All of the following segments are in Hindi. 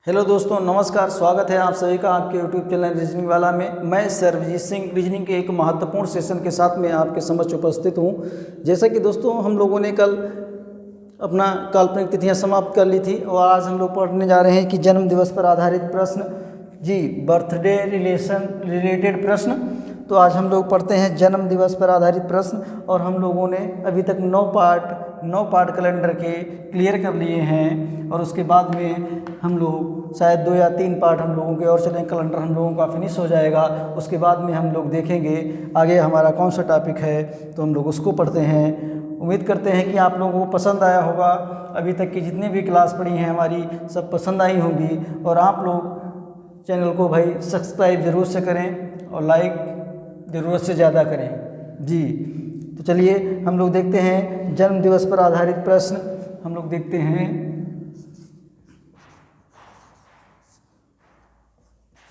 हेलो दोस्तों, नमस्कार। स्वागत है आप सभी का आपके यूट्यूब चैनल रीजनिंग वाला में। मैं सर्वजीत सिंह रीजनिंग के एक महत्वपूर्ण सेशन के साथ में आपके समक्ष उपस्थित हूं। जैसा कि दोस्तों हम लोगों ने कल अपना काल्पनिक तिथियां समाप्त कर ली थी और आज हम लोग पढ़ने जा रहे हैं कि जन्म दिवस पर आधारित प्रश्न, जी बर्थडे रिलेटेड प्रश्न। तो आज हम लोग पढ़ते हैं जन्म दिवस पर आधारित प्रश्न और हम लोगों ने अभी तक 9 पार्ट कैलेंडर के क्लियर कर लिए हैं और उसके बाद में हम लोग शायद 2 या 3 पार्ट हम लोगों के और चलें, कैलेंडर हम लोगों का फिनिश हो जाएगा। उसके बाद में हम लोग देखेंगे आगे हमारा कौन सा टॉपिक है, तो हम लोग उसको पढ़ते हैं। उम्मीद करते हैं कि आप लोगों को पसंद आया होगा। अभी तक की जितनी भी क्लास पढ़ी हैं हमारी सब पसंद आई होंगी और आप लोग चैनल को भाई सब्सक्राइब ज़रूर से करें और लाइक ज़रूरत से ज़्यादा करें जी। तो चलिए हम लोग देखते हैं जन्म दिवस पर आधारित प्रश्न। हम लोग देखते हैं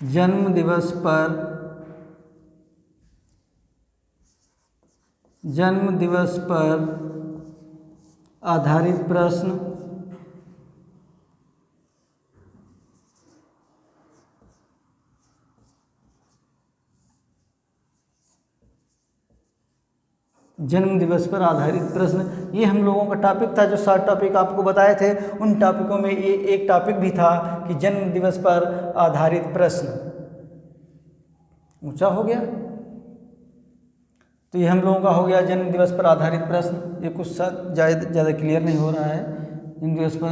जन्म दिवस पर आधारित प्रश्न। जन्म दिवस पर आधारित प्रश्न, ये हम लोगों का टॉपिक था। जो 7 टॉपिक आपको बताए थे उन टॉपिकों में ये एक टॉपिक भी था कि जन्म दिवस पर आधारित प्रश्न। ऊंचा हो गया तो ये हम लोगों का हो गया जन्म दिवस पर आधारित प्रश्न। ये कुछ ज़्यादा क्लियर नहीं हो रहा है। जन्म दिवस पर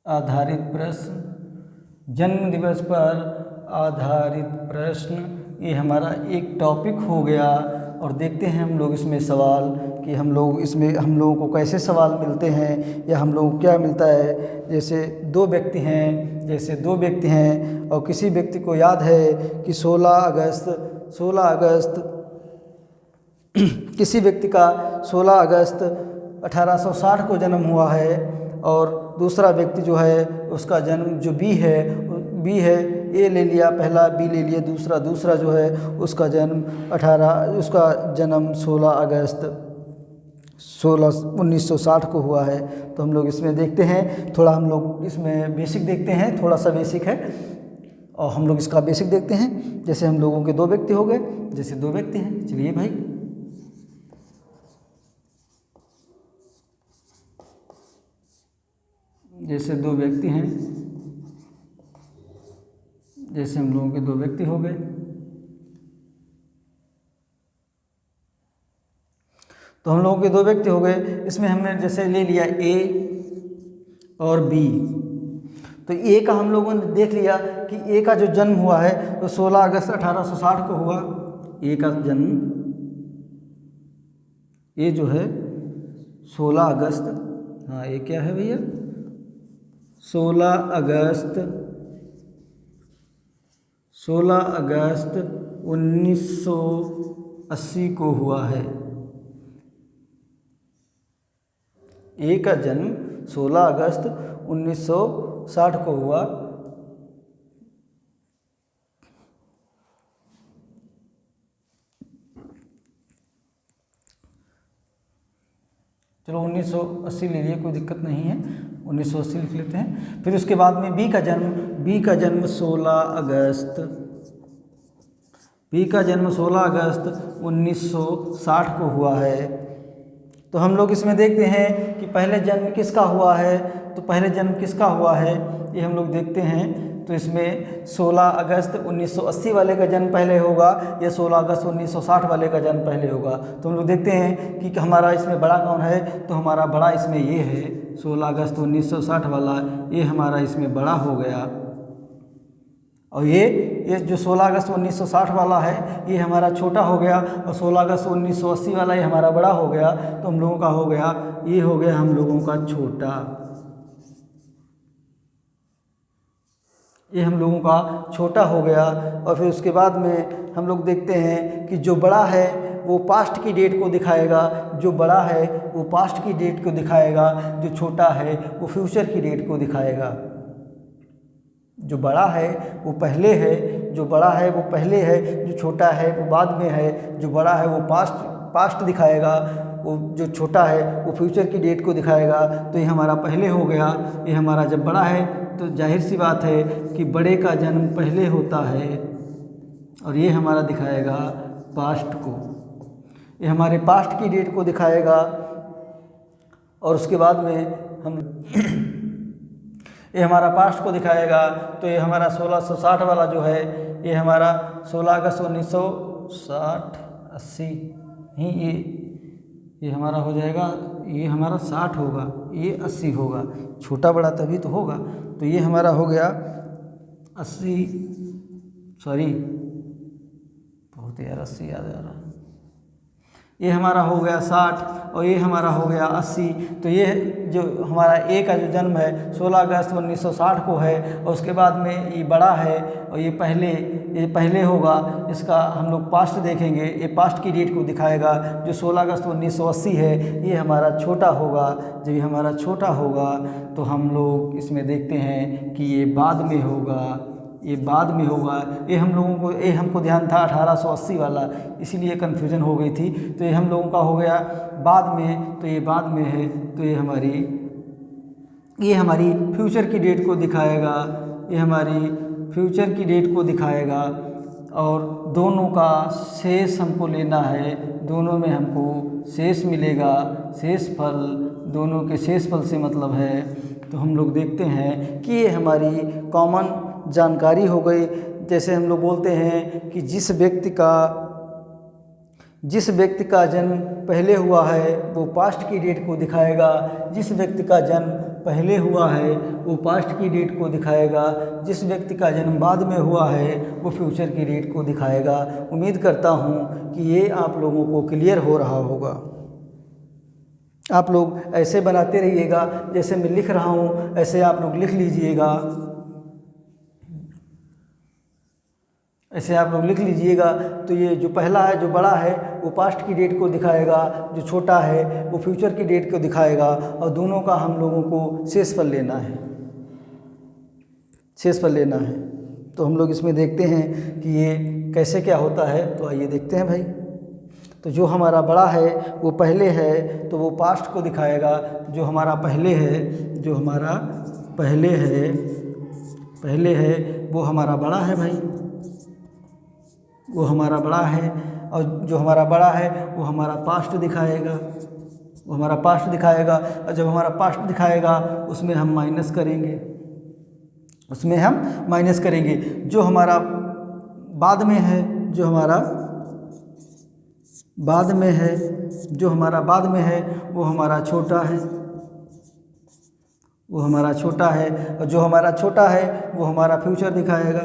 आधारित प्रश्न, जन्म दिवस पर आधारित प्रश्न, ये हमारा एक टॉपिक हो गया। और देखते हैं हम लोग इसमें सवाल कि हम लोगों को कैसे सवाल मिलते हैं या हम लोगों को क्या मिलता है। जैसे दो व्यक्ति हैं और किसी व्यक्ति को याद है कि 16 अगस्त किसी व्यक्ति का 16 अगस्त 1860 को जन्म हुआ है और दूसरा व्यक्ति जो है उसका जन्म जो बी है, ए ले लिया पहला, बी ले लिया दूसरा जो है उसका जन्म 16 अगस्त 1960 को हुआ है। तो हम लोग इसमें देखते हैं थोड़ा, हम लोग इसमें बेसिक देखते हैं, थोड़ा सा बेसिक है और हम लोग इसका बेसिक देखते हैं। जैसे हम लोगों के 2 व्यक्ति हो गए, जैसे 2 व्यक्ति हैं। चलिए भाई, जैसे 2 व्यक्ति हैं, जैसे हम लोगों के 2 व्यक्ति हो गए तो हम लोगों के 2 व्यक्ति हो गए। इसमें हमने जैसे ले लिया ए और बी। तो ए का हम लोगों ने देख लिया कि ए का जो जन्म हुआ है वो 16 अगस्त 1860 को हुआ। ए का जन्म, ए जो है 16 अगस्त, हाँ ये क्या है भैया, 16 अगस्त 1980 को हुआ है। ए का जन्म 16 अगस्त 1960 को हुआ। चलो 1980 ले लिए, कोई दिक्कत नहीं है, 1980 लिख लेते हैं। फिर उसके बाद में बी का जन्म 16 अगस्त 1960 को हुआ है। तो हम लोग इसमें देखते हैं कि पहले जन्म किसका हुआ है, ये हम लोग देखते हैं। तो इसमें 16 अगस्त 1980 वाले का जन्म पहले होगा या 16 अगस्त 1960 वाले का जन्म पहले होगा। तो हम लोग देखते हैं कि हमारा इसमें बड़ा कौन है, तो हमारा बड़ा इसमें ये है 16 अगस्त 1960 वाला, ये हमारा इसमें बड़ा हो गया। और ये जो 16 अगस्त 1960 वाला है ये हमारा छोटा हो गया और 16 अगस्त 1980 वाला ये हमारा बड़ा हो गया। तो हम लोगों का हो गया, ये हो गया हम लोगों का छोटा, ये हम लोगों का छोटा हो गया। और फिर उसके बाद में हम लोग देखते हैं कि जो बड़ा है वो पास्ट की डेट को दिखाएगा, जो छोटा है वो फ्यूचर की डेट को दिखाएगा। जो बड़ा है वो पहले है, जो छोटा है वो बाद में है, जो बड़ा है वो पास्ट दिखाएगा, वो जो छोटा है वो फ्यूचर की डेट को दिखाएगा। तो ये हमारा पहले हो गया। ये हमारा जब बड़ा है तो जाहिर सी बात है कि बड़े का जन्म पहले होता है, और ये हमारा दिखाएगा पास्ट को। ये हमारे पास्ट की डेट को दिखाएगा। और उसके बाद में हम ये हमारा पास्ट को दिखाएगा। तो ये हमारा 1660 वाला जो है ये हमारा 16 अगस्त 1960 80 ही ये हमारा हो जाएगा। ये हमारा 60 होगा, ये 80 होगा, छोटा बड़ा तभी तो होगा। तो ये हमारा हो गया 80, सॉरी बहुत यार 80 याद आ रहा। ये हमारा हो गया 60 और ये हमारा हो गया 80। तो ये जो हमारा ए का जो जन्म है 16 अगस्त 1960 को है, और उसके बाद में ये बड़ा है और ये पहले होगा। इसका हम लोग पास्ट देखेंगे, ये पास्ट की डेट को दिखाएगा। जो 16 अगस्त 1980 है ये हमारा छोटा होगा। जब ये हमारा छोटा होगा तो हम लोग इसमें देखते हैं कि ये बाद में होगा, ये बाद में होगा। ये हम लोगों को हमको ध्यान था 1880 वाला, इसीलिए कन्फ्यूज़न हो गई थी। तो ये हम लोगों का हो गया बाद में, तो ये बाद में है। तो ये हमारी फ्यूचर की डेट को दिखाएगा। ये हमारी फ्यूचर की डेट को दिखाएगा। और दोनों का शेष हमको लेना है, दोनों में हमको शेष मिलेगा, शेष फल, दोनों के शेष फल से मतलब है। तो हम लोग देखते हैं कि ये हमारी कॉमन जानकारी हो गई। जैसे हम लोग बोलते हैं कि जिस व्यक्ति का जन्म पहले हुआ है वो पास्ट की डेट को दिखाएगा, जिस व्यक्ति का जन्म पहले हुआ है वो पास्ट की डेट को दिखाएगा, जिस व्यक्ति का जन्म बाद में हुआ है वो फ्यूचर की डेट को दिखाएगा। उम्मीद करता हूँ कि ये आप लोगों को क्लियर हो रहा होगा। आप लोग ऐसे बनाते रहिएगा, जैसे मैं लिख रहा हूँ ऐसे आप लोग लिख लीजिएगा, ऐसे आप लोग लिख लीजिएगा। तो ये जो पहला है, जो बड़ा है वो पास्ट की डेट को दिखाएगा, जो छोटा है वो फ्यूचर की डेट को दिखाएगा, और दोनों का हम लोगों को शेषफल लेना है, शेषफल लेना है। तो हम लोग इसमें देखते हैं कि ये कैसे क्या होता है। तो आइए देखते हैं भाई। तो जो हमारा बड़ा है वो पहले है तो वो पास्ट को दिखाएगा। जो हमारा पहले है, जो हमारा पहले है वो हमारा बड़ा है भाई, वो हमारा बड़ा है। और जो हमारा बड़ा है वो हमारा पास्ट दिखाएगा, वो हमारा पास्ट दिखाएगा। और जब हमारा पास्ट दिखाएगा उसमें हम माइनस करेंगे, उसमें हम माइनस करेंगे। जो हमारा बाद में है, जो हमारा बाद में है, जो हमारा बाद में है वो हमारा छोटा है, वो हमारा छोटा है। और जो हमारा छोटा है वो हमारा फ्यूचर दिखाएगा,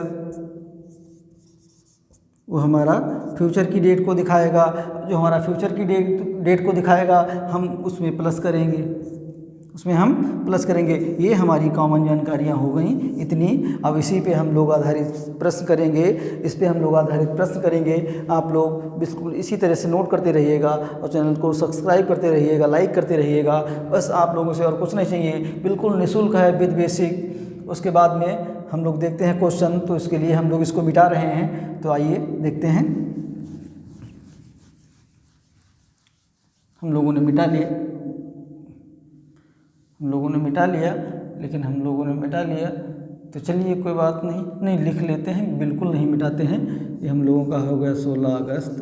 वो हमारा फ्यूचर की डेट को दिखाएगा। जो हमारा फ्यूचर की डेट को दिखाएगा हम उसमें प्लस करेंगे, उसमें हम प्लस करेंगे। ये हमारी कॉमन जानकारियाँ हो गई इतनी। अब इसी पे हम लोग आधारित प्रश्न करेंगे, इस पे हम लोग आधारित प्रश्न करेंगे। आप लोग बिल्कुल इसी तरह से नोट करते रहिएगा और चैनल को सब्सक्राइब करते रहिएगा, लाइक करते रहिएगा। बस आप लोगों से और कुछ नहीं चाहिए, बिल्कुल निःशुल्क है, विद बेसिक। उसके बाद में हम लोग देखते हैं क्वेश्चन। तो इसके लिए हम लोग इसको मिटा रहे हैं। तो आइए देखते हैं। हम लोगों ने मिटा लिया, लेकिन हम लोगों ने मिटा लिया। तो चलिए कोई बात नहीं, लिख लेते हैं, बिल्कुल नहीं मिटाते हैं। ये हम लोगों का हो गया 16 अगस्त,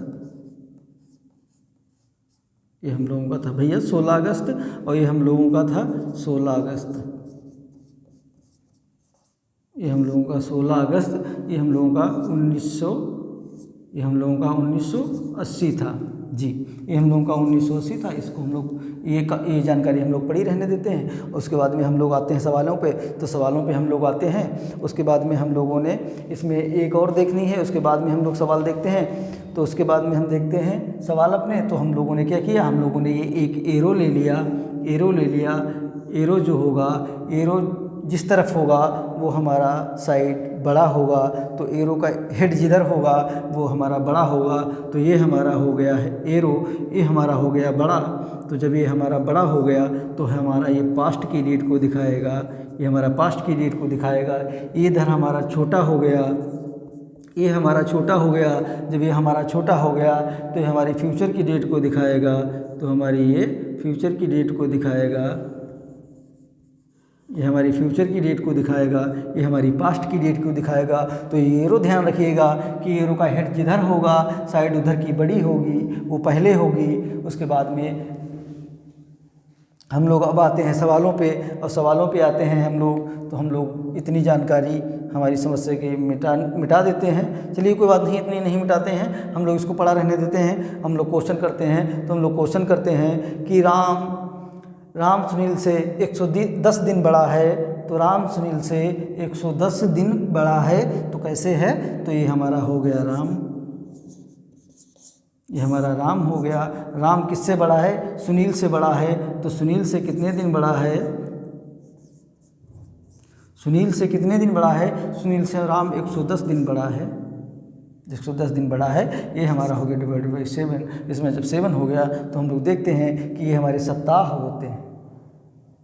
ये हम लोगों का था भैया 16 अगस्त, और ये हम लोगों का था 16 अगस्त, ये हम लोगों का 16 अगस्त, ये हम लोगों का 1980 था जी, ये हम लोगों का 1980 था। इसको हम लोग ये जानकारी हम लोग पढ़ी रहने देते हैं। उसके बाद में हम लोग आते हैं सवालों पे। तो सवालों पे हम लोग आते हैं। उसके बाद में हम लोगों ने इसमें एक और देखनी है, उसके बाद में हम लोग सवाल देखते हैं। तो उसके बाद में हम देखते हैं सवाल अपने। तो हम लोगों ने क्या किया, हम लोगों ने ये एक एरो ले लिया। एरो जो होगा, एरो जिस तरफ होगा वो हमारा साइड बड़ा होगा। तो एरो का हेड जिधर होगा वो हमारा बड़ा होगा। तो ये हमारा हो गया है एरो, ये हमारा हो गया बड़ा। तो जब ये हमारा बड़ा हो गया तो हमारा ये पास्ट की डेट को दिखाएगा, ये हमारा पास्ट की डेट को दिखाएगा। ये इधर हमारा छोटा हो गया, ये हमारा छोटा हो गया। जब ये हमारा छोटा हो गया तो ये हमारी फ्यूचर की डेट को दिखाएगा, तो हमारी ये फ्यूचर की डेट को दिखाएगा, ये हमारी फ्यूचर की डेट को दिखाएगा, ये हमारी पास्ट की डेट को दिखाएगा। तो ये एरो ध्यान रखिएगा कि एरो का हेड जिधर होगा साइड उधर की बड़ी होगी, वो पहले होगी। उसके बाद में हम लोग अब आते हैं सवालों पे, और सवालों पे आते हैं हम लोग, तो हम लोग इतनी जानकारी हमारी समस्या की मिटा देते हैं। चलिए कोई बात नहीं, इतनी नहीं मिटाते हैं, हम लोग इसको पड़ा रहने देते हैं। हम लोग क्वेश्चन करते हैं, तो हम लोग क्वेश्चन करते हैं कि राम सुनील से 110 दिन बड़ा है, तो राम सुनील से 110 दिन बड़ा है, तो कैसे है, तो ये हमारा हो गया राम, ये हमारा राम हो गया। राम किससे बड़ा है, सुनील से बड़ा है, तो सुनील से कितने दिन बड़ा है, सुनील से कितने दिन बड़ा है, सुनील से राम 110 दिन बड़ा है, 110 दिन बड़ा है। ये हमारा हो गया डिवाइडेड बाई 7। इसमें जब 7 हो गया तो हम लोग देखते हैं कि ये हमारे सप्ताह होते हैं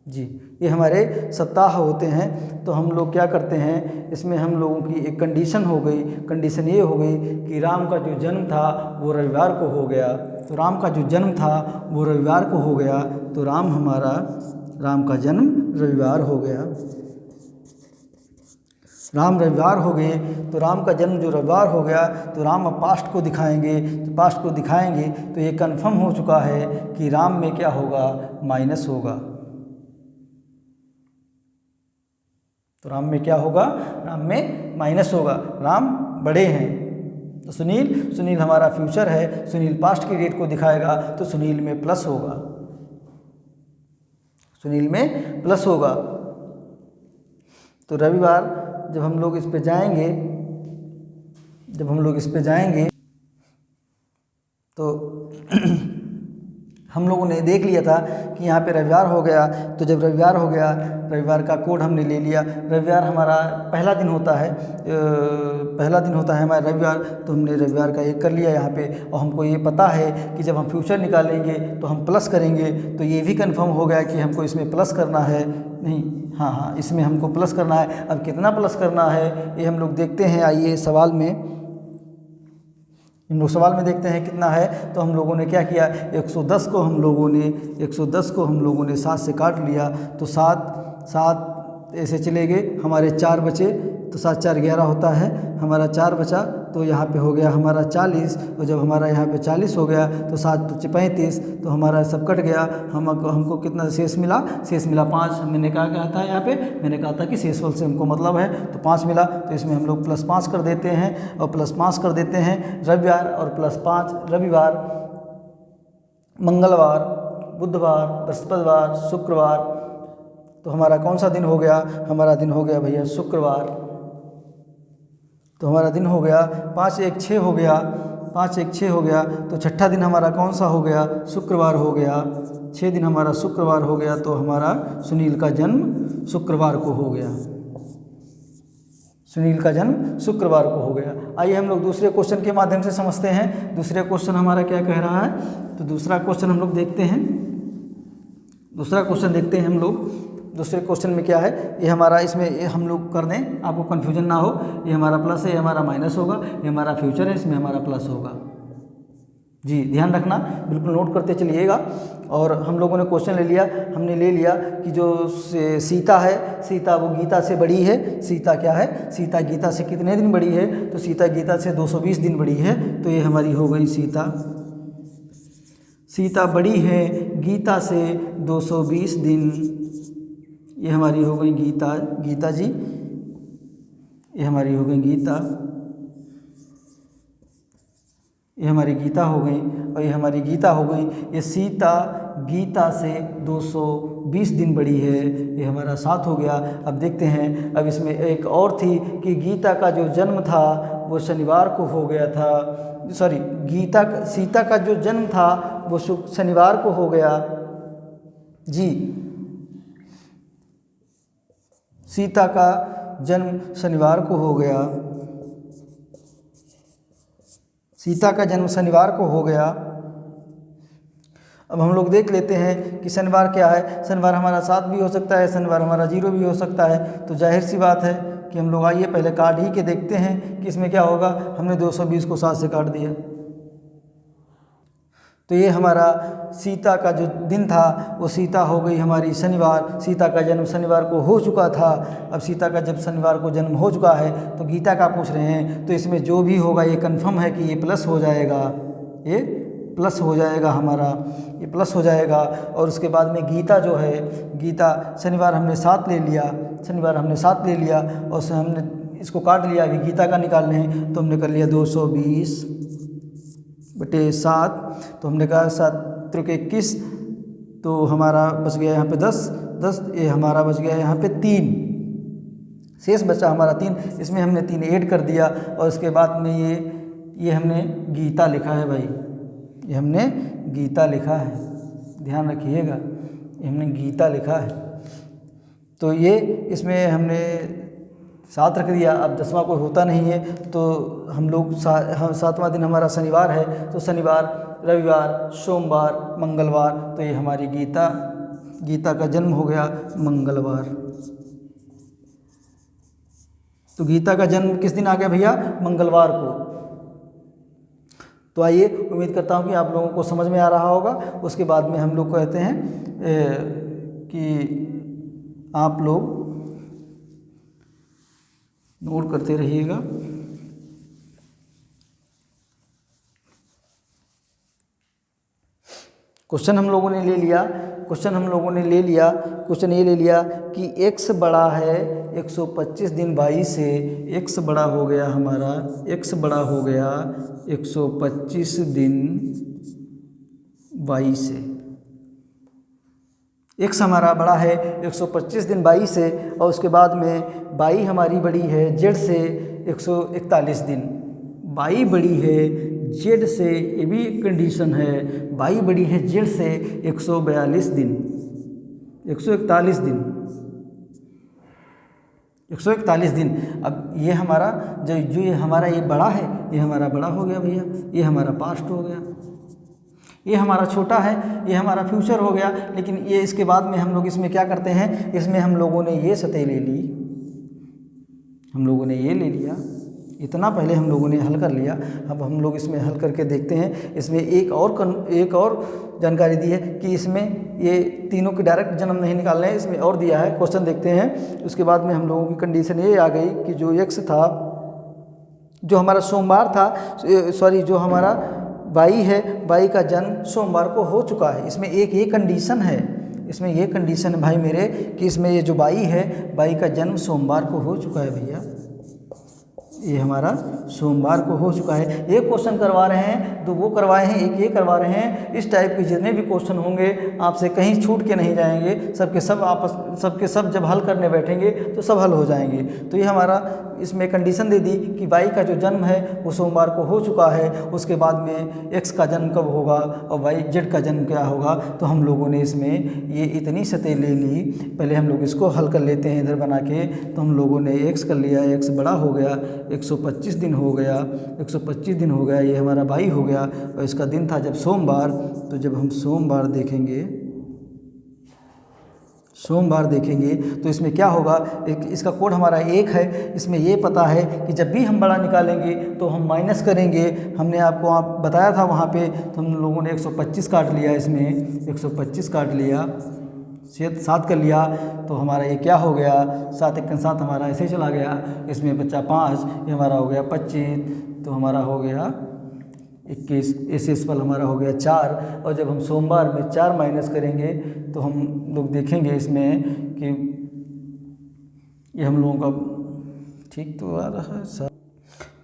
जी, ये हमारे सप्ताह होते हैं। तो हम लोग क्या करते हैं, इसमें हम लोगों की एक कंडीशन हो गई। कंडीशन ये हो गई कि राम का जो जन्म था वो रविवार को हो गया, तो राम का जो जन्म था वो रविवार को हो गया, तो राम का जन्म रविवार हो गया। राम रविवार हो गए, तो राम का जन्म जो रविवार हो गया, तो राम अब पास्ट को दिखाएंगे, तो पास्ट को दिखाएंगे तो ये कन्फर्म हो चुका है कि राम में क्या होगा, माइनस होगा। तो राम में क्या होगा, राम में माइनस होगा, राम बड़े हैं। तो सुनील हमारा फ्यूचर है, सुनील पास्ट की डेट को दिखाएगा, तो सुनील में प्लस होगा, सुनील में प्लस होगा। तो रविवार जब हम लोग इस पे जाएंगे, तो हम लोगों ने देख लिया था कि यहाँ पे रविवार हो गया। तो जब रविवार हो गया, रविवार का कोड हमने ले लिया। रविवार हमारा पहला दिन होता है, हमारा रविवार, तो हमने रविवार का 1 कर लिया यहाँ पे। और हमको ये पता है कि जब हम फ्यूचर निकालेंगे तो हम प्लस करेंगे, तो ये भी कंफर्म हो गया कि हमको इसमें प्लस करना है। नहीं, हाँ, इसमें हमको प्लस करना है। अब कितना प्लस करना है ये हम लोग देखते हैं। आइए सवाल में देखते हैं कितना है। तो हम लोगों ने क्या किया, 110 को हम लोगों ने 7 से काट लिया, तो 7 ऐसे चले गए, हमारे 4 बचे, तो 7 4 11 होता है, हमारा 4 बचा, तो यहाँ पे हो गया हमारा 40। और जब हमारा यहाँ पे 40 हो गया तो 7 × 35, तो हमारा सब कट गया। हमको कितना शेष मिला, 5। मैंने कहा था यहाँ पे, मैंने कहा था कि शेषफल से हमको मतलब है, तो 5 मिला। तो इसमें हम लोग +5 कर देते हैं, और +5 कर देते हैं रविवार, और +5 रविवार, मंगलवार, बुधवार, बृहस्पतिवार, शुक्रवार। तो हमारा कौन सा दिन हो गया, हमारा दिन हो गया भैया शुक्रवार। तो हमारा दिन हो गया 5 1 6 हो गया, 5 1 6 हो गया। तो छठा दिन हमारा कौन सा हो गया, शुक्रवार हो गया। 6 दिन हमारा शुक्रवार हो गया, तो हमारा सुनील का जन्म शुक्रवार को हो गया, सुनील का जन्म शुक्रवार को हो गया। आइए हम लोग दूसरे क्वेश्चन के माध्यम से समझते हैं। दूसरे क्वेश्चन हमारा क्या कह रहा है, तो दूसरा क्वेश्चन हम लोग देखते हैं। हम लोग दूसरे क्वेश्चन में क्या है, ये हमारा, इसमें हम लोग कर दें, आपको कन्फ्यूजन ना हो। ये हमारा प्लस है, ये हमारा माइनस होगा, ये हमारा फ्यूचर है, इसमें हमारा प्लस होगा जी, ध्यान रखना, बिल्कुल नोट करते चलिएगा। और हम लोगों ने क्वेश्चन हमने ले लिया कि जो सीता है, सीता वो गीता से बड़ी है। सीता क्या है, सीता गीता से कितने दिन बड़ी है, तो सीता गीता से 220 दिन बड़ी है। तो ये हमारी हो गई सीता बड़ी है गीता से 220 दिन। ये हमारी हो गई गीता जी, ये हमारी हो गई गीता, ये हमारी गीता हो गई, और ये हमारी गीता हो गई। ये सीता गीता से 220 दिन बड़ी है, ये हमारा 7 हो गया। अब देखते हैं, अब इसमें एक और थी कि गीता का जो जन्म था वो शनिवार को हो गया था। सीता का जो जन्म था वो शनिवार को हो गया जी। सीता का जन्म शनिवार को हो गया, सीता का जन्म शनिवार को हो गया। अब हम लोग देख लेते हैं कि शनिवार क्या है। शनिवार हमारा 7 भी हो सकता है, शनिवार हमारा 0 भी हो सकता है। तो जाहिर सी बात है कि हम लोग आइए पहले काट ही के देखते हैं कि इसमें क्या होगा। हमने 220 को 7 से काट दिया, तो ये हमारा सीता का जो दिन था वो सीता हो गई हमारी शनिवार। सीता का जन्म शनिवार को हो चुका था। अब सीता का जब शनिवार को जन्म हो चुका है तो गीता का पूछ रहे हैं, तो इसमें जो भी होगा ये कंफर्म है कि ये प्लस हो जाएगा, ये प्लस हो जाएगा हमारा, ये प्लस हो जाएगा। और उसके बाद में गीता जो है, गीता शनिवार हमने 7 ले लिया, शनिवार हमने 7 ले लिया और उससे हमने इसको काट लिया। अभी गीता का निकालने हैं तो हमने कर लिया 220/7, तो हमने कहा 7 त्रिक 21, तो हमारा बच गया यहाँ पे 10, ये हमारा बच गया यहाँ पे 3, शेष बचा हमारा 3। इसमें हमने 3 ऐड कर दिया और उसके बाद में ये हमने गीता लिखा है भाई, ये हमने गीता लिखा है, ध्यान रखिएगा, ये हमने गीता लिखा है। तो ये इसमें हमने 7 रख दिया। अब 10वां कोई होता नहीं है तो हम लोग 7वां दिन हमारा शनिवार है, तो शनिवार, रविवार, सोमवार, मंगलवार, तो ये हमारी गीता का जन्म हो गया मंगलवार। तो गीता का जन्म किस दिन आ गया भैया? मंगलवार को। तो आइए, उम्मीद करता हूँ कि आप लोगों को समझ में आ रहा होगा। उसके बाद में हम लोग कहते हैं कि आप लोग नोट करते रहिएगा। क्वेश्चन हम लोगों ने ले लिया, क्वेश्चन ये ले लिया कि x बड़ा है 125 दिन 22 से, x बड़ा हो गया हमारा, x बड़ा हो गया 125 दिन 22 से। x हमारा बड़ा है 125 दिन 22 से और उसके बाद में बाई हमारी बड़ी है z से 141 दिन। बाई बड़ी है z से, ये भी एक कंडीशन है, बाई बड़ी है z से 142 दिन, 141 दिन, 141 दिन। अब ये हमारा जो ये हमारा ये बड़ा है, ये हमारा बड़ा हो गया भैया, ये हमारा पास्ट हो गया। ये हमारा छोटा है, ये हमारा फ्यूचर हो गया। लेकिन ये इसके बाद में हम लोग इसमें क्या करते हैं, इसमें हम लोगों ने ये सतह ले ली, हम लोगों ने ये ले लिया, इतना पहले हम लोगों ने हल कर लिया। अब हम लोग इसमें हल करके देखते हैं। इसमें एक और जानकारी दी है कि इसमें ये तीनों के डायरेक्ट जन्म नहीं निकालने हैं, इसमें और दिया है। क्वेश्चन देखते हैं। उसके बाद में हम लोगों की कंडीशन ये आ गई कि जो x था, जो हमारा सोमवार था, सॉरी जो हमारा बाई है, बाई का जन्म सोमवार को हो चुका है। इसमें एक ये कंडीशन है, इसमें ये कंडीशन है भाई मेरे कि इसमें ये जो बाई है, बाई का जन्म सोमवार को हो चुका है भैया, ये हमारा सोमवार को हो चुका है। एक क्वेश्चन करवा रहे हैं, दो वो करवाए हैं, एक ये करवा रहे हैं। इस टाइप के जितने भी क्वेश्चन होंगे आपसे कहीं छूट के नहीं जाएंगे, सबके सब जब हल करने बैठेंगे तो सब हल हो जाएंगे। तो ये हमारा इसमें कंडीशन दे दी कि बाई का जो जन्म है वो सोमवार को हो चुका है। उसके बाद में एक्स का जन्म कब होगा और वाई जेड का जन्म क्या होगा। तो हम लोगों ने इसमें ये इतनी सतह ले ली। पहले हम लोग इसको हल कर लेते हैं इधर बना के। तो हम लोगों ने एक्स कर लिया, एक्स बड़ा हो गया, 125 दिन हो गया, 125 दिन हो गया, ये हमारा बाई हो गया। और इसका दिन था जब सोमवार। तो जब हम सोमवार देखेंगे तो इसमें क्या होगा, इसका कोड हमारा 1 है। इसमें ये पता है कि जब भी हम बड़ा निकालेंगे तो हम माइनस करेंगे। हमने आपको बताया था वहाँ पे। तो हम लोगों ने 125 काट लिया, इसमें 125 काट लिया, 7 कर लिया। तो हमारा ये क्या हो गया, 7 1 7 हमारा ऐसे चला गया। इसमें बच्चा 5, ये हमारा हो गया 25। तो हमारा हो गया 21, इस पल हमारा हो गया 4। और जब हम सोमवार में 4 माइनस करेंगे तो हम लोग देखेंगे इसमें कि ये हम लोगों का ठीक तो आ रहा है सर।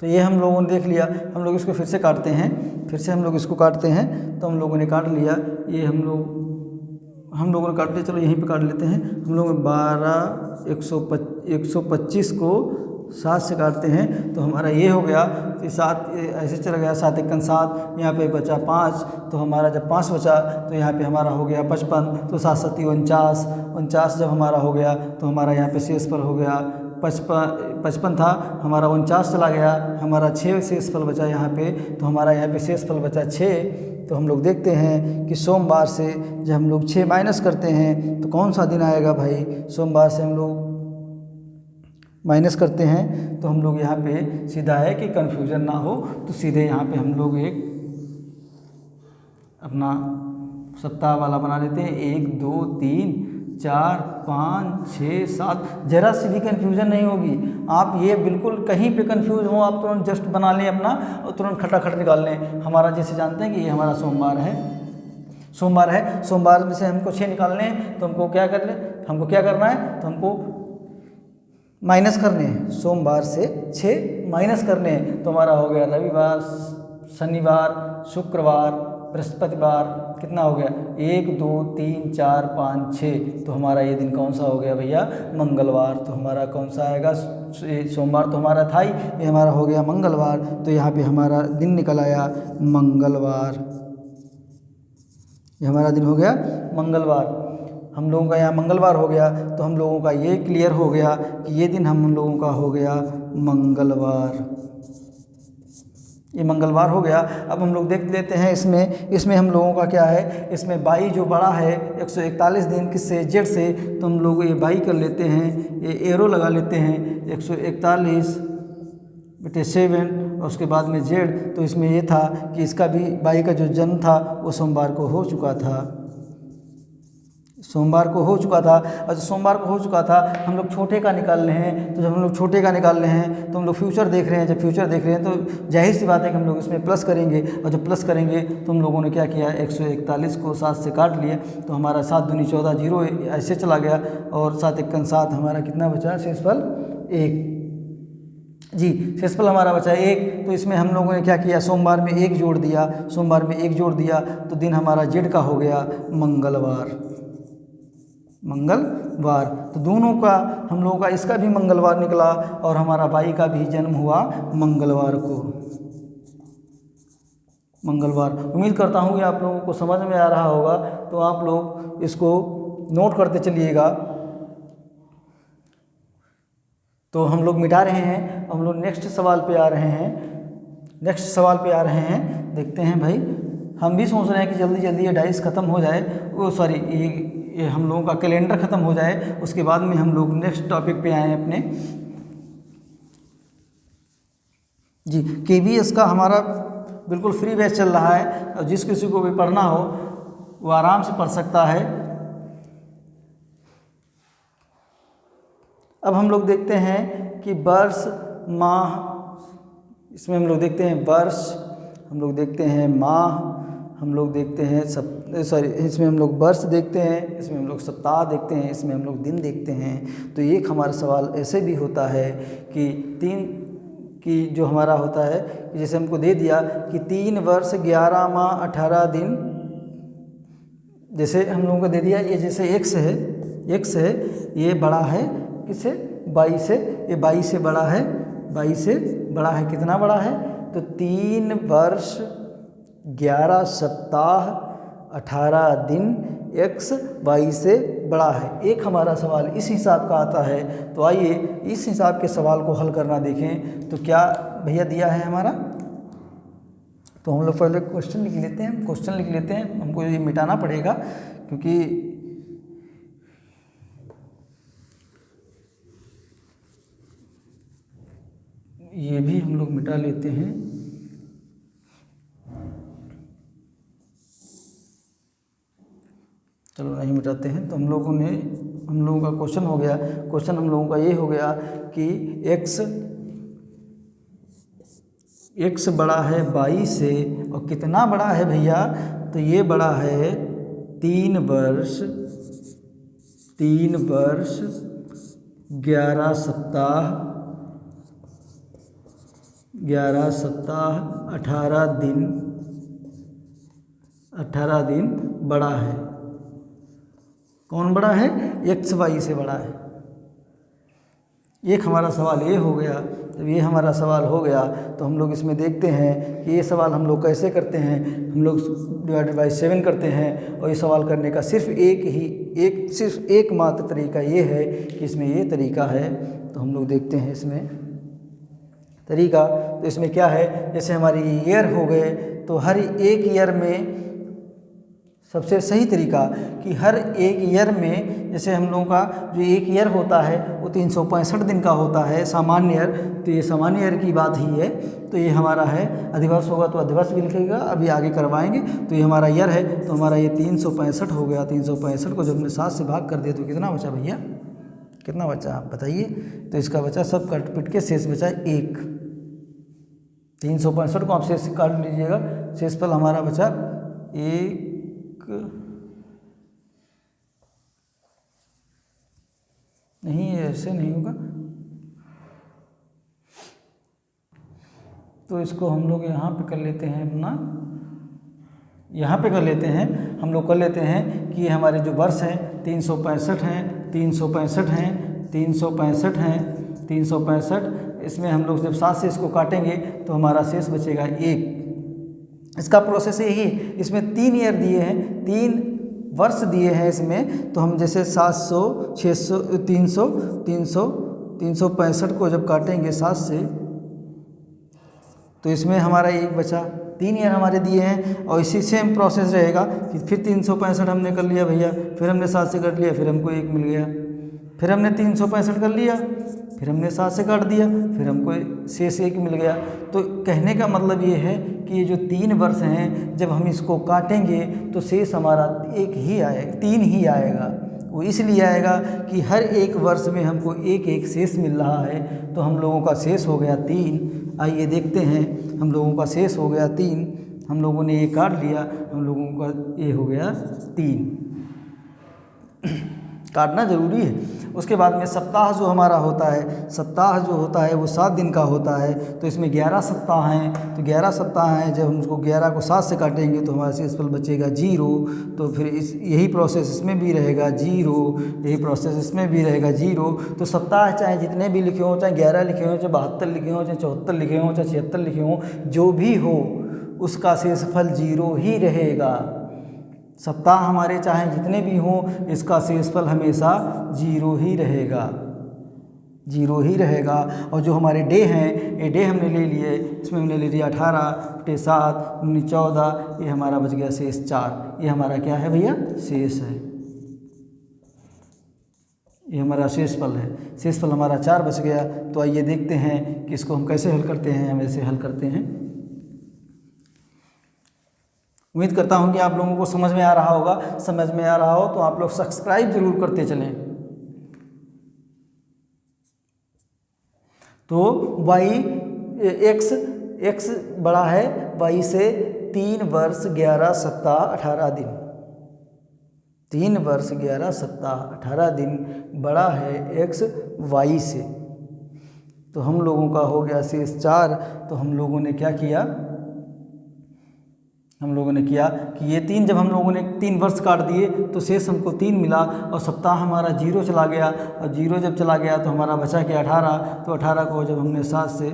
तो ये हम लोगों ने देख लिया। हम लोग इसको फिर से काटते हैं, फिर से हम लोग इसको काटते हैं। तो हम लोगों ने काट लिया, ये हम लोगों ने काट लिया। चलो यहीं पे काट लेते हैं। हम लोग 12 125 को 7 से काटते हैं। तो हमारा ये हो गया कि 7 ऐसे चला गया, 7 1 7, यहाँ पे बचा 5। तो हमारा जब 5 बचा तो यहाँ पे हमारा हो गया 55। तो 7 7 49 जब हमारा हो गया तो हमारा यहाँ पे शेष फल हो गया 55 था, हमारा 49 चला गया, हमारा 6 शेष फल बचा यहाँ पे। तो हमारा यहाँ पे शेष फल बचा 6। तो हम लोग देखते हैं कि सोमवार से जब हम लोग 6 माइनस करते हैं तो कौन सा दिन आएगा भाई। सोमवार से हम लोग माइनस करते हैं तो हम लोग यहाँ पे सीधा है कि कन्फ्यूजन ना हो तो सीधे यहाँ पे हम लोग एक अपना सप्ताह वाला बना लेते हैं। 1 2 3 4 5 6 7, जरा सी भी कन्फ्यूजन नहीं होगी। आप ये बिल्कुल कहीं पे कन्फ्यूज हो आप तुरंत जस्ट बना लें अपना और तुरंत खटाखट निकाल लें। हमारा जैसे जानते हैं कि ये हमारा सोमवार है, सोमवार में से हमको 6 निकालने हैं तो हमको क्या करना है, तो हमको माइनस करने हैं। सोमवार से 6 माइनस करने हैं तो हमारा हो गया रविवार, शनिवार, शुक्रवार, बृहस्पतिवार, कितना हो गया 1 2 3 4 5 6। तो हमारा ये दिन कौन सा हो गया भैया, मंगलवार। तो हमारा कौन सा आएगा, सोमवार तो हमारा था ही, ये हमारा हो गया मंगलवार। तो यहाँ पे हमारा दिन निकल आया मंगलवार, ये हमारा दिन हो गया मंगलवार। हम लोगों का यहाँ मंगलवार हो गया तो हम लोगों का ये क्लियर हो गया कि ये दिन हम लोगों का हो गया मंगलवार, ये मंगलवार हो गया। अब हम लोग देख लेते हैं इसमें हम लोगों का क्या है, इसमें 22 जो बड़ा है 141 दिन किससे, जेड से। तो हम लोग ये 22 कर लेते हैं, ये एरो लगा लेते हैं 141/7 और उसके बाद में जेड। तो इसमें ये था कि इसका भी 22 का जो जन्म था वो सोमवार को हो चुका था, सोमवार को हो चुका था। और जब सोमवार को हो चुका था हम लोग छोटे का निकाल रहे हैं। तो जब हम लोग छोटे का निकाल रहे हैं तो हम लोग फ्यूचर देख रहे हैं, जब फ्यूचर देख रहे हैं तो जाहिर सी बात है कि हम लोग इसमें प्लस करेंगे। और जब प्लस करेंगे तो हम लोगों ने क्या किया, 141 को 7 से काट लिए तो हमारा 7 दूनी 14, 0 ऐसे चला गया और 7 1 7, हमारा कितना बचा शेषफल 1 जी, शेषफल हमारा बचा 1। तो इसमें हम लोगों ने क्या किया, सोमवार में 1 जोड़ दिया, सोमवार में 1 जोड़ दिया तो दिन हमारा जेड का हो गया मंगलवार, मंगलवार। तो दोनों का हम लोगों का इसका भी मंगलवार निकला और हमारा बाई का भी जन्म हुआ मंगलवार को, मंगलवार। उम्मीद करता हूँ कि आप लोगों को समझ में आ रहा होगा। तो आप लोग इसको नोट करते चलिएगा। तो हम लोग मिटा रहे हैं, हम लोग नेक्स्ट सवाल पे आ रहे हैं, देखते हैं भाई। हम भी सोच रहे हैं कि जल्दी जल्दी ये डाइस ख़त्म हो जाए, ये हम लोगों का कैलेंडर ख़त्म हो जाए, उसके बाद में हम लोग नेक्स्ट टॉपिक पे आए अपने जी। KVS का हमारा बिल्कुल फ्री बैच चल रहा है और जिस किसी को भी पढ़ना हो वो आराम से पढ़ सकता है। अब हम लोग देखते हैं कि वर्ष, माह, इसमें हम लोग देखते हैं वर्ष, हम लोग देखते हैं माह, हम लोग देखते हैं इसमें हम लोग वर्ष देखते हैं, इसमें हम लोग सप्ताह देखते हैं, इसमें हम लोग दिन देखते हैं। तो एक हमारा सवाल ऐसे भी होता है कि 3 की जो हमारा होता है कि जैसे हमको दे दिया कि 3 वर्ष 11 माह 18 दिन, जैसे हम लोगों को दे दिया ये जैसे x है, ये बड़ा है किससे, 22 से, ये 22 से बड़ा है, 22 से बड़ा है, कितना बड़ा है, तो 3 वर्ष 11 सप्ताह 18 दिन x 22 से बड़ा है। एक हमारा सवाल इस हिसाब का आता है। तो आइए इस हिसाब के सवाल को हल करना देखें। तो क्या भैया दिया है हमारा, तो हम लोग पहले क्वेश्चन लिख लेते हैं, हमको ये मिटाना पड़ेगा क्योंकि ये भी हम लोग मिटा लेते हैं। चलो नहीं मिटाते हैं। तो हम लोगों का क्वेश्चन हो गया, क्वेश्चन हम लोगों का ये हो गया कि x बड़ा है 22 से और कितना बड़ा है भैया, तो ये बड़ा है 3 वर्ष 11 सप्ताह 18 दिन बड़ा है। कौन बड़ा है, x 22 से बड़ा है। एक हमारा सवाल ये हो गया। जब ये हमारा सवाल हो गया तो हम लोग इसमें देखते हैं कि ये सवाल हम लोग कैसे करते हैं। हम लोग /7 करते हैं और ये सवाल करने का सिर्फ एक मात्र तरीका ये है कि इसमें ये तरीका है। तो हम लोग देखते हैं इसमें तरीका। तो इसमें क्या है, जैसे हमारी ईयर हो गए तो हर एक ईयर में सबसे सही तरीका कि हर एक ईयर में, जैसे हम लोगों का जो एक ईयर होता है वो 365 दिन का होता है सामान्य ईयर, तो ये सामान्य ईयर की बात ही है। तो ये हमारा है, अधिवर्ष होगा तो अधिवर्ष भी लिखेगा, अभी आगे करवाएंगे। तो ये हमारा ईयर है, तो हमारा ये 365 हो गया। 365 को जब हमने 7 से भाग कर दिया तो कितना बचा भैया, कितना बचा आप बताइए। तो इसका बचा, सब कट पिट के शेष बचा 1। 365 को आप शेष काट लीजिएगा, शेषफल हमारा बचा 1। नहीं, ऐसे नहीं होगा, तो इसको हम लोग यहाँ पे कर लेते हैं, अपना यहाँ पे कर लेते हैं, हम लोग कर लेते हैं कि ये हमारे जो वर्ष हैं 365 हैं, 365 हैं, 365 हैं, 365। इसमें हम लोग जब 7 से इसको काटेंगे तो हमारा शेष बचेगा 1। इसका प्रोसेस यही है, इसमें 3 ईयर दिए हैं, 3 वर्ष दिए हैं इसमें। तो हम जैसे 700, 600, 300, 300, 365 को जब काटेंगे 7 से, तो इसमें हमारा 1 बचा। 3 ईयर हमारे दिए हैं, और इसी सेम प्रोसेस रहेगा कि फिर 365 हमने कर लिया भैया, फिर हमने 7 से काट लिया, फिर हमको 1 मिल गया, फिर हमने 365 कर लिया, फिर हमने 7 से काट दिया, फिर हमको शेष 1 मिल गया। तो कहने का मतलब ये है कि ये जो 3 वर्ष हैं, जब हम इसको काटेंगे तो शेष हमारा 1 ही आएगा, 3 ही आएगा। वो इसलिए आएगा कि हर एक वर्ष में हमको 1 शेष मिल रहा है। तो हम लोगों का शेष हो गया 3। आइए देखते हैं, हम लोगों का शेष हो गया 3, हम लोगों ने ये काट लिया, हम लोगों का ये हो गया 3। काटना ज़रूरी है। उसके बाद में सप्ताह जो हमारा होता है, सप्ताह जो होता है वो 7 दिन का होता है। तो इसमें 11 सप्ताह हैं, तो 11 सप्ताह हैं, जब हम उसको 11 को 7 से काटेंगे तो हमारा शेषफल बचेगा 0। तो फिर यही प्रोसेस इसमें भी रहेगा 0, यही प्रोसेस इसमें भी रहेगा 0। तो सप्ताह चाहे जितने भी लिखे हों, चाहे 11 लिखे हों, चाहे 72 लिखे हों, चाहे 74 लिखे हों, चाहे 76 लिखे हों, जो भी हो उसका शेषफल 0 ही रहेगा। सप्ताह हमारे चाहे जितने भी हों, इसका शेषफल हमेशा 0 ही रहेगा, 0 ही रहेगा। और जो हमारे डे हैं, ये डे हमने ले लिए, इसमें हमने ले लिया 18, 7, 14, ये हमारा बच गया शेष 4। ये हमारा क्या है भैया, शेष है, ये हमारा शेषफल है। शेषफल हमारा 4 बच गया। तो आइए देखते हैं कि इसको हम कैसे हल करते हैं। हम ऐसे हल करते हैं। उम्मीद करता हूं कि आप लोगों को समझ में आ रहा होगा। समझ में आ रहा हो तो आप लोग सब्सक्राइब जरूर करते चलें। तो x बड़ा है y से 3 वर्ष 11 सप्ताह 18 दिन। 3 वर्ष 11 सप्ताह 18 दिन बड़ा है x y से। तो हम लोगों का हो गया शेष 4। तो हम लोगों ने क्या किया, हम लोगों ने किया कि ये 3, जब हम लोगों ने 3 वर्ष काट दिए तो शेष हमको 3 मिला, और सप्ताह हमारा 0 चला गया, और 0 जब चला गया तो हमारा बचा कि 18। तो 18 को जब हमने 7 से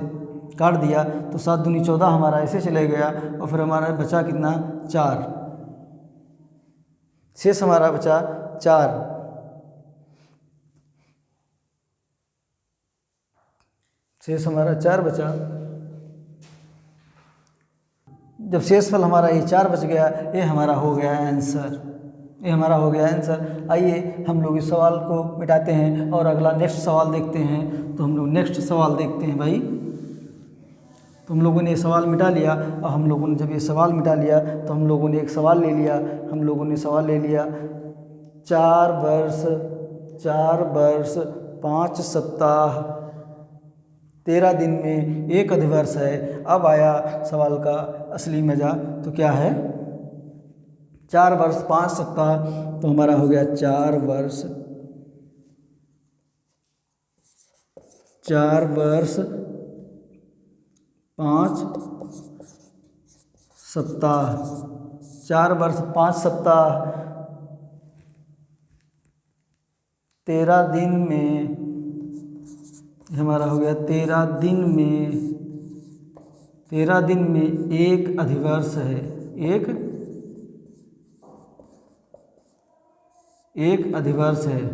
काट दिया तो 7 दूनी 14 हमारा ऐसे चले गया, और फिर हमारा बचा कितना, 4। शेष हमारा बचा 4। शेष हमारा 4 बचा। जब शेषफल हमारा ये 4 बच गया, ये हमारा हो गया आंसर, ये हमारा हो गया आंसर। आइए हम लोग इस सवाल को मिटाते हैं और अगला नेक्स्ट सवाल देखते हैं। तो हम लोग नेक्स्ट सवाल देखते हैं भाई। तो हम लोगों ने ये सवाल मिटा लिया, और हम लोगों ने जब ये सवाल मिटा लिया तो हम लोगों ने एक सवाल ले लिया। हम लोगों ने सवाल ले लिया 4 वर्ष 5 सप्ताह 13 दिन में 1 अधिवर्ष है। अब आया सवाल का असली मज़ा। तो क्या है, 4 वर्ष 5 सप्ताह, तो हमारा हो गया 4 वर्ष 5 सप्ताह। 4 वर्ष 5 सप्ताह 13 दिन में, हमारा हो गया 13 दिन में 1 अधिवर्ष है। एक अधिवर्ष है।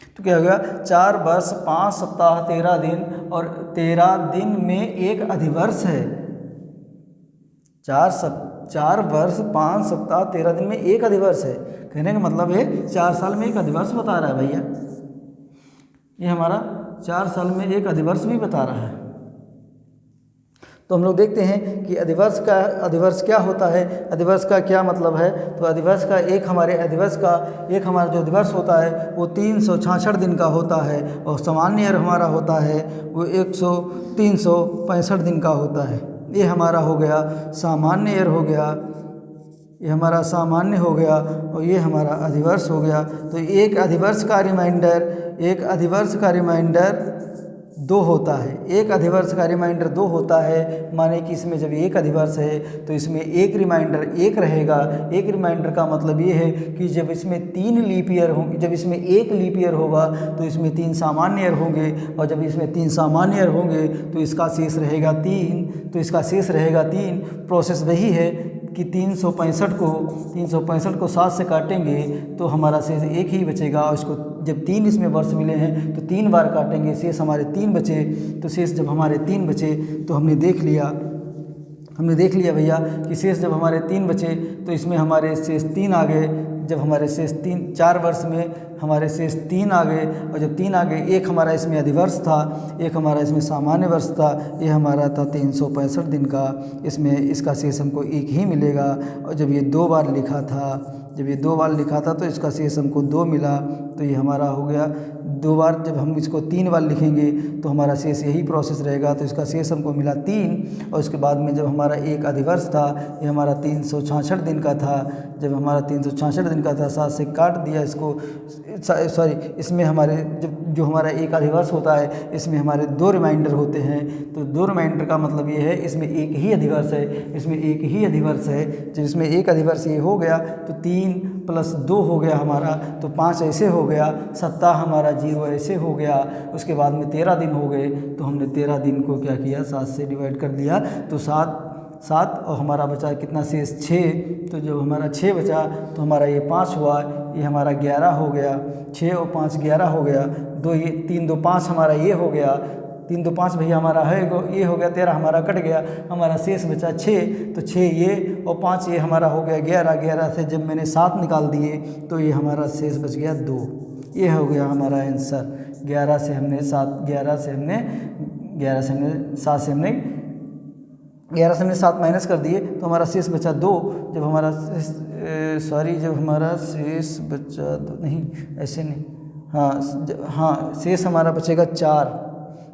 तो क्या हो गया, 4 वर्ष 5 सप्ताह 13 दिन, और 13 दिन में 1 अधिवर्ष है। 4 वर्ष 5 सप्ताह 13 दिन में एक अधिवर्ष है। कहने का मतलब है 4 साल में एक अधिवर्ष बता रहा है भैया। ये हमारा 4 साल में एक अधिवर्ष भी बता रहा है। तो हम लोग देखते हैं कि अधिवर्ष क्या होता है, अधिवर्ष का क्या मतलब है। तो अधिवर्ष का एक हमारा जो अधिवर्ष होता है वो 366 दिन का होता है और सामान्य ईयर हमारा होता है वो 365 दिन का होता है। ये हमारा हो गया सामान्य ईयर हो गया, ये हमारा सामान्य हो गया और ये हमारा अधिवर्ष हो गया। तो एक अधिवर्ष का रिमाइंडर 2 होता है। एक अधिवर्ष का रिमाइंडर 2 होता है, माने कि इसमें जब एक अधिवर्ष है तो इसमें एक रिमाइंडर 1 रहेगा। एक रिमाइंडर का मतलब ये है कि जब इसमें 3 लीप ईयर होंगे, जब इसमें 1 लीप ईयर होगा तो इसमें 3 सामान्य ईयर होंगे, और जब इसमें 3 सामान्य ईयर होंगे तो इसका शेष रहेगा 3। प्रोसेस वही है कि 365 को 7 से काटेंगे तो हमारा शेष 1 ही बचेगा, और इसको जब 3 इसमें वर्ष मिले हैं तो 3 बार काटेंगे, शेष हमारे 3 बचे। तो शेष जब हमारे 3 बचे तो हमने देख लिया भैया कि शेष जब हमारे 3 बचे तो इसमें हमारे शेष 3 आ गए। जब हमारे शेष 4 वर्ष में हमारे शेष 3 आ गए, और जब 3 आ गए, एक हमारा इसमें अधिवर्ष था, एक हमारा इसमें सामान्य वर्ष था, ये हमारा था 365 दिन का। इसमें इसका शेष हमको 1 ही मिलेगा। और जब ये 2 बार लिखा था तो इसका शेष हमको 2 मिला, तो ये हमारा हो गया 2 बार। जब हम इसको 3 बार लिखेंगे तो हमारा शेष यही प्रोसेस रहेगा, तो इसका शेष हमको मिला 3। और उसके बाद में जब हमारा एक अधिवर्ष था, ये हमारा 366 दिन का था। जब हमारा 366 दिन का था, 7 से काट दिया इसको, इसमें हमारे जो हमारा एक अधिवर्ष होता है इसमें हमारे 2 रिमाइंडर होते हैं। तो 2 रिमाइंडर का मतलब ये है इसमें एक ही अधिवर्ष है। जब इसमें एक अधिवर्ष ये हो गया तो 3 + 2 हो गया हमारा, तो 5 ऐसे हो गया, सप्ताह हमारा 0 ऐसे हो गया। उसके बाद में 13 दिन हो गए, तो हमने 13 दिन को क्या किया, 7 से डिवाइड कर दिया, तो 7 और हमारा बचा कितना शेष 6। तो जब हमारा 6 बचा तो हमारा ये 5 हुआ, ये हमारा 11 हो गया। 6 और 5 11 हो गया। 3 2 5 हमारा ये हो गया, 3 2 5 भैया हमारा है, ये हो गया 13 हमारा कट गया, हमारा शेष बचा 6। तो 6 ये और 5 ये हमारा हो गया 11। 11 से जब मैंने 7 निकाल दिए तो ये हमारा शेष बच गया 2। ये हो गया हमारा आंसर। 11 से हमने 7 माइनस कर दिए तो हमारा शेष बचा 2। जब हमारा शेष बचा 2, नहीं ऐसे नहीं, शेष हमारा बचेगा 4।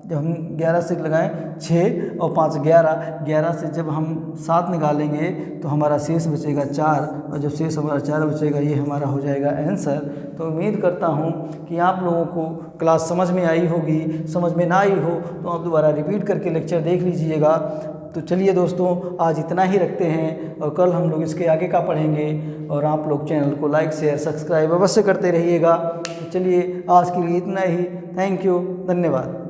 जब हम 11 से लगाएं 6 और 5 11 से जब हम 7 निकालेंगे तो हमारा शेष बचेगा 4, और जब शेष हमारा 4 बचेगा ये हमारा हो जाएगा आंसर। तो उम्मीद करता हूँ कि आप लोगों को क्लास समझ में आई होगी। समझ में ना आई हो तो आप दोबारा रिपीट करके लेक्चर देख लीजिएगा। तो चलिए दोस्तों, आज इतना ही रखते हैं, और कल हम लोग इसके आगे का पढ़ेंगे। और आप लोग चैनल को लाइक शेयर सब्सक्राइब अवश्य करते रहिएगा। तो चलिए आज के लिए इतना ही। थैंक यू, धन्यवाद।